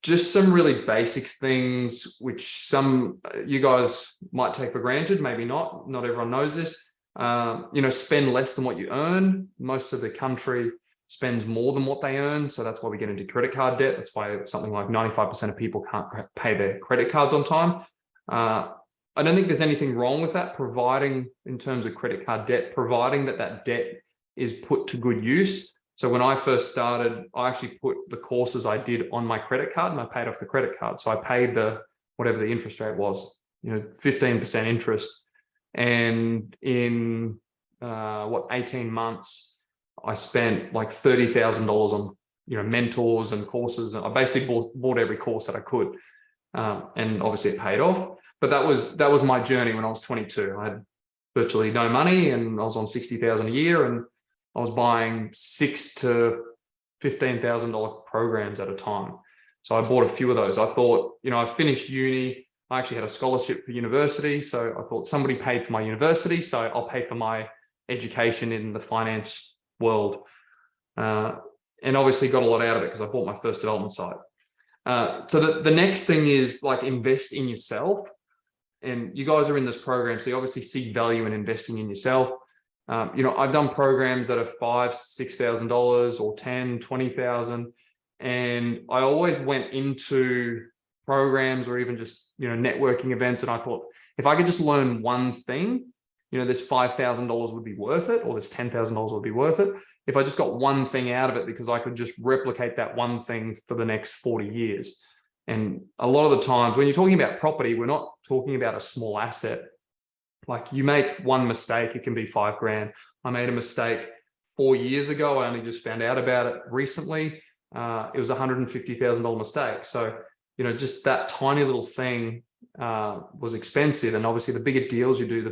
just some really basic things, which some you guys might take for granted, maybe not. Not everyone knows this. Spend less than what you earn. Most of the country spends more than what they earn. So that's why we get into credit card debt. That's why something like 95% of people can't pay their credit cards on time. I don't think there's anything wrong with that, providing in terms of credit card debt, providing that debt is put to good use. So when I first started, I actually put the courses I did on my credit card and I paid off the credit card. So I paid whatever the interest rate was, 15% interest. And in 18 months, I spent like $30,000 on, mentors and courses. And I basically bought every course that I could. And obviously it paid off. But that was my journey when I was 22. I had virtually no money and I was on $60,000 a year, and I was buying $6,000 to $15,000 programs at a time. So I bought a few of those. I thought, I finished uni. I actually had a scholarship for university. So I thought somebody paid for my university, so I'll pay for my education in the finance world. And obviously got a lot out of it because I bought my first development site. So the next thing is like invest in yourself. And you guys are in this program, so you obviously see value in investing in yourself. I've done programs that are $5,000, $6,000 or $10,000, $20,000. And I always went into programs or even just, networking events. And I thought, if I could just learn one thing, this $5,000 would be worth it, or this $10,000 would be worth it. If I just got one thing out of it, because I could just replicate that one thing for the next 40 years. And a lot of the times when you're talking about property, we're not talking about a small asset. Like you make one mistake, it can be $5,000. I made a mistake 4 years ago. I only just found out about it recently. It was a $150,000 mistake. So, just that tiny little thing was expensive. And obviously the bigger deals you do, the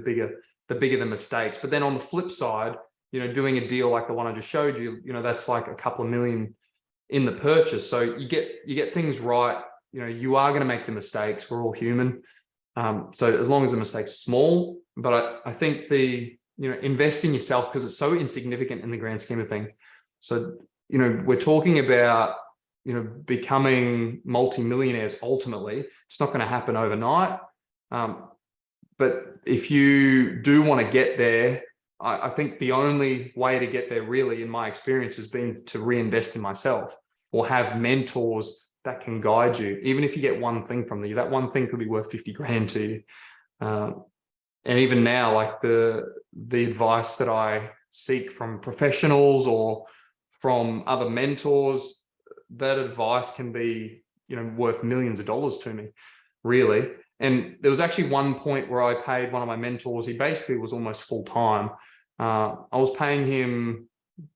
bigger the mistakes. But then on the flip side, doing a deal like the one I just showed you, that's like a couple of million in the purchase. So you get things right. You are going to make the mistakes. We're all human. So as long as the mistakes are small, but I think invest in yourself, because it's so insignificant in the grand scheme of things. So, we're talking about, becoming multimillionaires ultimately. It's not going to happen overnight. But if you do want to get there, I think the only way to get there really, in my experience, has been to reinvest in myself or have mentors that can guide you. Even if you get one thing from you, that one thing could be worth 50 grand to you. And even now, like the advice that I seek from professionals or from other mentors, that advice can be, worth millions of dollars to me, really. And there was actually one point where I paid one of my mentors. He basically was almost full-time. I was paying him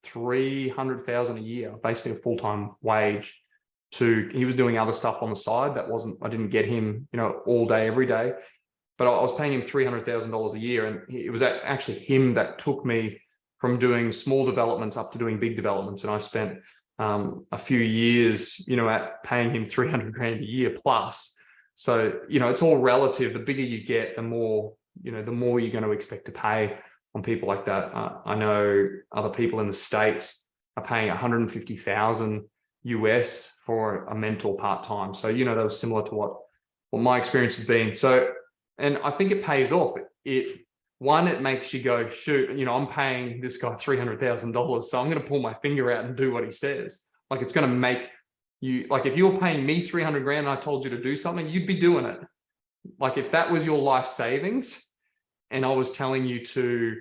$300,000 a year, basically a full-time wage. He was doing other stuff on the side I didn't get him, all day, every day, but I was paying him $300,000 a year. And it was actually him that took me from doing small developments up to doing big developments. And I spent a few years, at paying him 300 grand a year plus. So, it's all relative. The bigger you get, the more you're going to expect to pay on people like that. I know other people in the States are paying 150,000 US for a mentor part-time. So, that was similar to what my experience has been. So, and I think it pays off. It makes you go, shoot, I'm paying this guy $300,000. So I'm going to pull my finger out and do what he says. Like, it's going to make you, like, if you were paying me 300 grand and I told you to do something, you'd be doing it. Like, if that was your life savings and I was telling you to,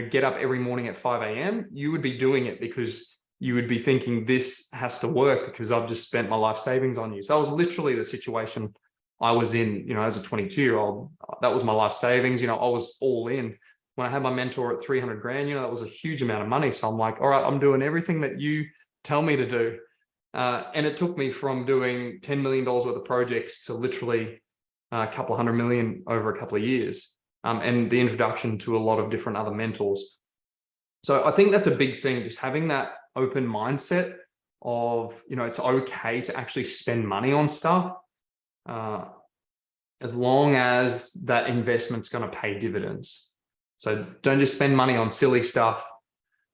get up every morning at 5 a.m., you would be doing it because you would be thinking, this has to work because I've just spent my life savings on you. So that was literally the situation I was in, as a 22-year-old. That was my life savings. I was all in. When I had my mentor at 300 grand, that was a huge amount of money. So I'm like, all right, I'm doing everything that you tell me to do. And it took me from doing $10 million worth of projects to literally a couple of $100 million over a couple of years. And the introduction to a lot of different other mentors. So I think that's a big thing, just having that open mindset of, it's okay to actually spend money on stuff, as long as that investment's going to pay dividends. So don't just spend money on silly stuff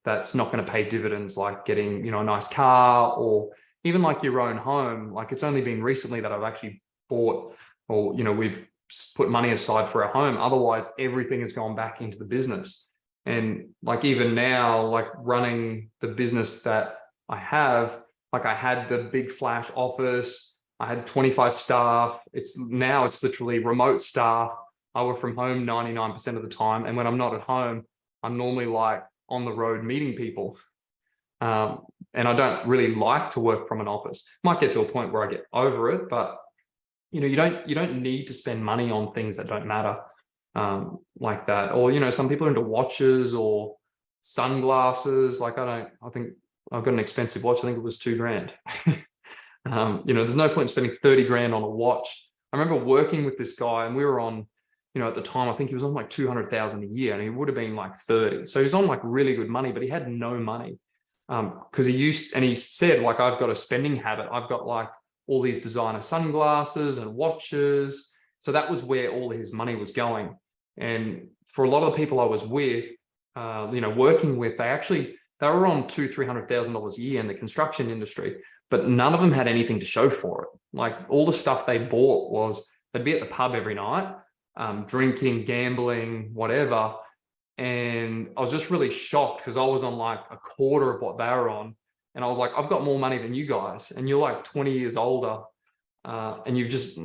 that's not going to pay dividends, like getting, a nice car, or even like your own home, like it's only been recently that I've actually bought, or, we've put money aside for our home. Otherwise, everything has gone back into the business. And like even now, like running the business that I have, like I had the big flash office, I had 25 staff. It's literally remote staff. I work from home 99% of the time. And when I'm not at home, I'm normally like on the road meeting people. And I don't really like to work from an office. Might get to a point where I get over it, but you don't need to spend money on things that don't matter, like that. Or, some people are into watches or sunglasses. Like I think I've got an expensive watch. I think it was $2,000. There's no point in spending 30 grand on a watch. I remember working with this guy and we were on, at the time, I think he was on like 200,000 a year and he would have been like 30. So he's on like really good money, but he had no money. Because he said, like, I've got a spending habit. I've got like all these designer sunglasses and watches. So that was where all his money was going. And for a lot of the people I was with, working with, they were on $200,000-$300,000 a year in the construction industry, but none of them had anything to show for it. Like all the stuff they bought was they'd be at the pub every night, drinking, gambling, whatever. And I was just really shocked because I was on like a quarter of what they were on. And I was like, I've got more money than you guys. And you're like 20 years older. And you've just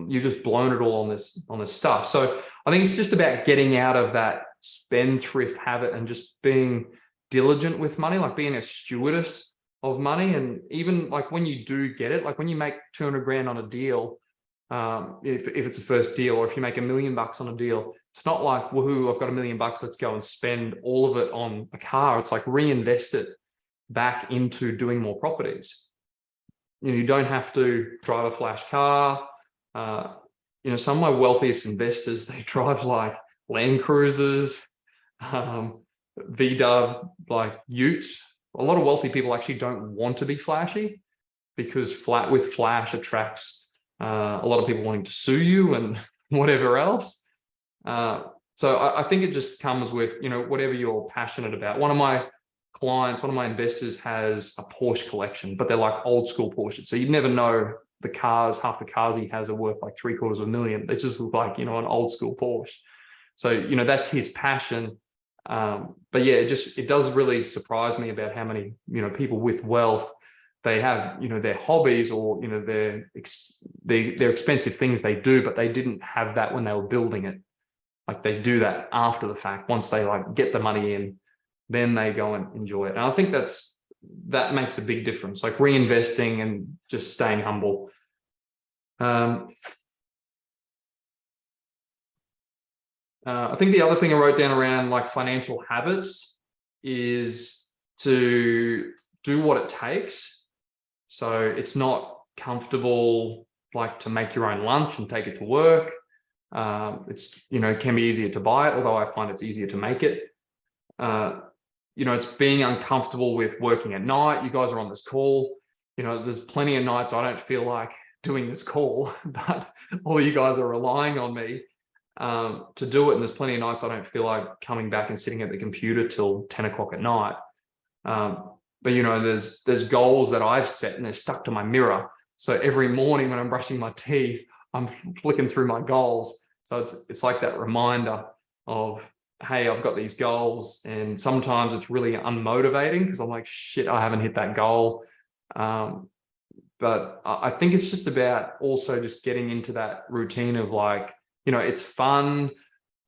blown it all on this stuff. So I think it's just about getting out of that spendthrift habit and just being diligent with money, like being a stewardess of money. And even like when you do get it, like when you make 200 grand on a deal, if it's a first deal, or if you make $1 million on a deal, it's not like, woohoo, I've got $1 million, let's go and spend all of it on a car. It's like reinvest it back into doing more properties. You don't have to drive a flash car. Some of my wealthiest investors, they drive like Land Cruisers, VW, like utes. A lot of wealthy people actually don't want to be flashy because flash attracts a lot of people wanting to sue you and whatever else. So I think it just comes with, whatever you're passionate about. One of my investors has a Porsche collection, but they're like old school Porsches. So you'd never know half the cars he has are worth like $750,000. They just look like, an old school Porsche. So, that's his passion. But yeah, it does really surprise me about how many, people with wealth, they have, their hobbies or, their expensive things they do, but they didn't have that when they were building it. Like they do that after the fact. Once they like get the money in, then they go and enjoy it. And I think that makes a big difference, like reinvesting and just staying humble. I think the other thing I wrote down around like financial habits is to do what it takes. So it's not comfortable like to make your own lunch and take it to work. It's, it can be easier to buy it, although I find it's easier to make it. It's being uncomfortable with working at night. You guys are on this call. There's plenty of nights I don't feel like doing this call, but all you guys are relying on me to do it. And there's plenty of nights I don't feel like coming back and sitting at the computer till 10 o'clock at night. But there's goals that I've set and they're stuck to my mirror. So every morning when I'm brushing my teeth, I'm flicking through my goals. So it's like that reminder of, hey, I've got these goals. And sometimes it's really unmotivating because I'm like, shit, I haven't hit that goal. But I think it's just about also just getting into that routine of like, it's fun.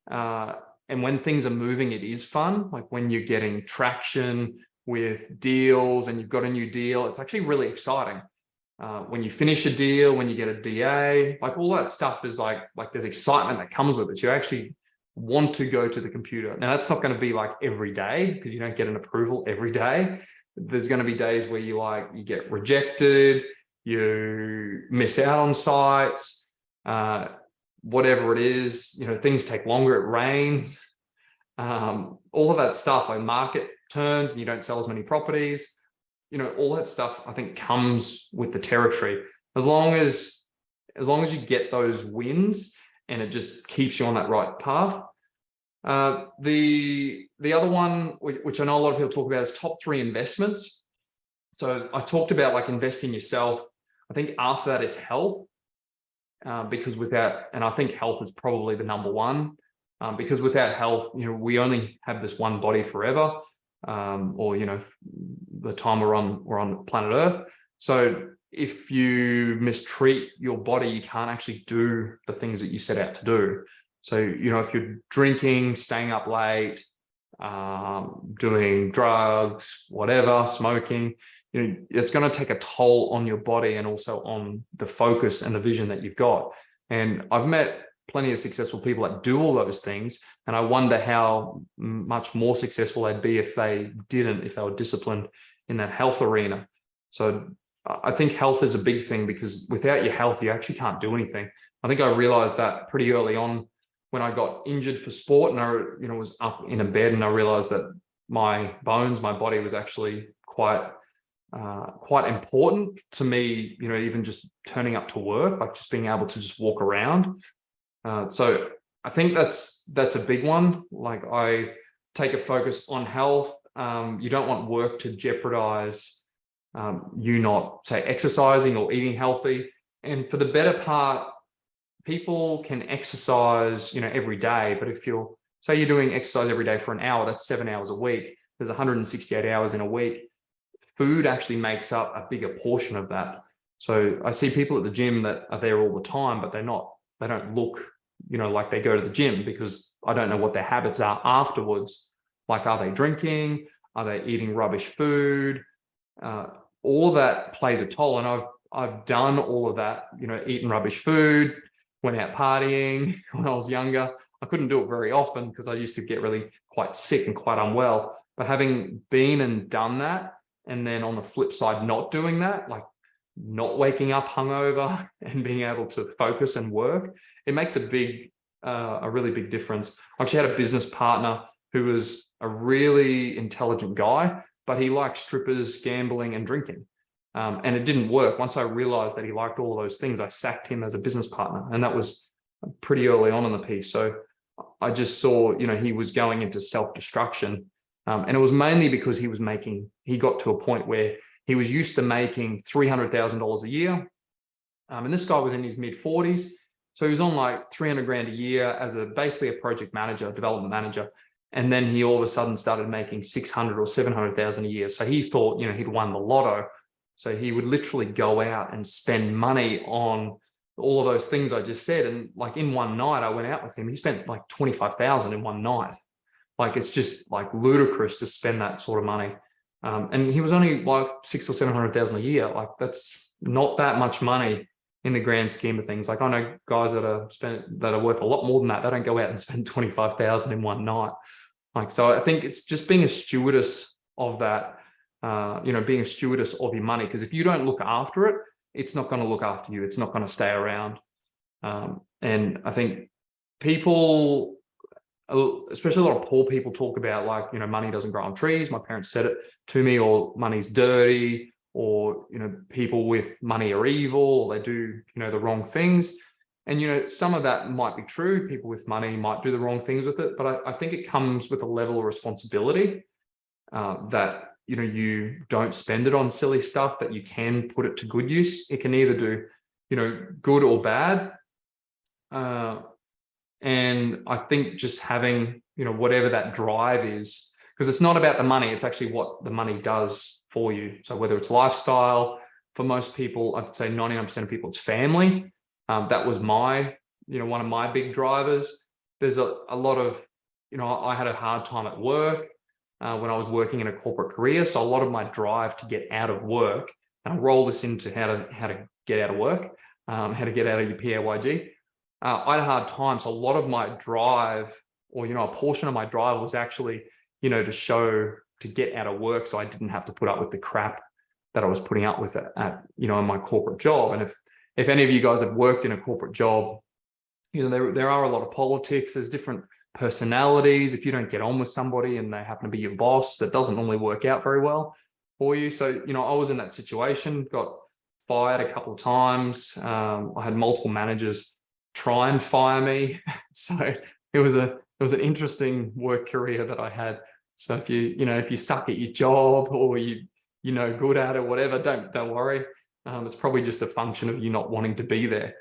And when things are moving, it is fun. Like when you're getting traction with deals and you've got a new deal, it's actually really exciting. When you finish a deal, when you get a DA, like all that stuff is like there's excitement that comes with it. You actually want to go to the computer. Now that's not going to be like every day because you don't get an approval every day. There's going to be days where you get rejected, you miss out on sites, whatever it is, things take longer, it rains, all of that stuff, like market turns and you don't sell as many properties, all that stuff I think comes with the territory. As long as you get those wins and it just keeps you on that right path. The other one, which I know a lot of people talk about, is top 3 investments. So I talked about like invest in yourself. I think after that is health, because and I think health is probably the number one, because without health, we only have this one body forever, or the time we're on planet Earth. So if you mistreat your body, you can't actually do the things that you set out to do. So if you're drinking, staying up late, doing drugs, whatever, smoking, it's going to take a toll on your body and also on the focus and the vision that you've got. And I've met plenty of successful people that do all those things, and I wonder how much more successful they'd be if they were disciplined in that health arena. So I think health is a big thing, because without your health, you actually can't do anything. I think I realized that pretty early on when I got injured for sport, and I was up in a bed, and I realized that my bones, my body was actually quite important to me, even just turning up to work, like just being able to just walk around. So I think that's a big one. Like, I take a focus on health. You don't want work to jeopardize you not, say, exercising or eating healthy. And for the better part, people can exercise, every day. But if you're doing exercise every day for an hour, that's 7 hours a week. There's 168 hours in a week. Food actually makes up a bigger portion of that. So I see people at the gym that are there all the time, but they don't look, like they go to the gym, because I don't know what their habits are afterwards. Like, are they drinking? Are they eating rubbish food? All that plays a toll. And I've done all of that, eaten rubbish food, went out partying when I was younger. I couldn't do it very often because I used to get really quite sick and quite unwell. But having been and done that, and then on the flip side, not doing that, like not waking up hungover and being able to focus and work, it makes a really big difference. I actually had a business partner who was a really intelligent guy, but he liked strippers, gambling, and drinking. And it didn't work. Once I realized that he liked all of those things, I sacked him as a business partner. And that was pretty early on in the piece. So I just saw, he was going into self-destruction. And it was mainly because he got to a point where he was used to making $300,000 a year. And this guy was in his mid 40s. So he was on like 300 grand a year as basically a project manager, development manager. And then he all of a sudden started making 600 or 700,000 a year. So he thought, he'd won the lotto. So he would literally go out and spend money on all of those things I just said. And like in one night, I went out with him. He spent like 25,000 in one night. Like, it's just like ludicrous to spend that sort of money. And he was only like 600,000 or 700,000 a year. Like, that's not that much money in the grand scheme of things. Like, I know guys that are worth a lot more than that. They don't go out and spend 25,000 in one night. Like, so I think it's just being a stewardess of that, being a stewardess of your money. Because if you don't look after it, it's not going to look after you. It's not going to stay around. And I think people, especially a lot of poor people, talk about like, money doesn't grow on trees. My parents said it to me, or money's dirty, or, people with money are evil, or they do, the wrong things. And, some of that might be true. People with money might do the wrong things with it. But I think it comes with a level of responsibility that, you don't spend it on silly stuff, that you can put it to good use. It can either do, good or bad. And I think just having, whatever that drive is, because it's not about the money, it's actually what the money does for you. So whether it's lifestyle, for most people, I'd say 99% of people, it's family. That was one of my big drivers. There's a lot of, I had a hard time at work when I was working in a corporate career. So a lot of my drive to get out of work, and I'll roll this into how to get out of work, how to get out of your PAYG. I had a hard time. So a lot of my drive, or, a portion of my drive was actually, to get out of work, so I didn't have to put up with the crap that I was putting up with at in my corporate job. And if any of you guys have worked in a corporate job, there are a lot of politics. There's different personalities. If you don't get on with somebody and they happen to be your boss, that doesn't normally work out very well for you. So, I was in that situation, got fired a couple of times. I had multiple managers try and fire me. So it was an interesting work career that I had. So if you suck at your job, or you you're no good at it, whatever, don't worry. It's probably just a function of you not wanting to be there.